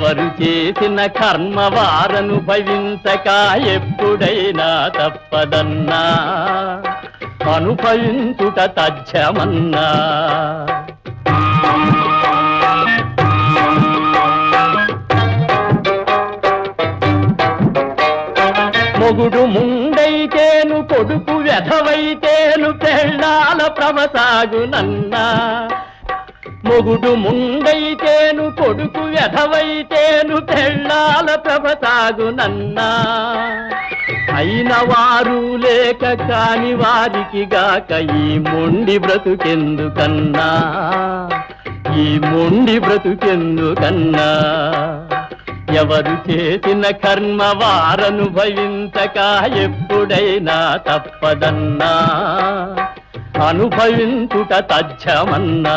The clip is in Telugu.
ఎవరు చేసిన కర్మ వారనుభవించక ఎప్పుడైనా తప్పదన్నా అనుభవించుట తథ్యమన్నా. మొగుడు ముండైతేను కొడుకు వెధవైతేను పెళ్ళాల ప్రవసాగునన్నా. మొగుడు ముండైతేను కొడుకు వెధవైతేను పెళ్ళాల ప్రవసాగునన్నా. అయిన వారు లేక కాని వారికి గాక ఈ మొండి బ్రతుకెందుకన్నా, ఈ మొండి బ్రతుకెందుకన్నా. ఎవరు చేసిన కర్మ వారనుభవించక ఎప్పుడైనా తప్పదన్నా అనుభవించుట తథ్యమన్నా.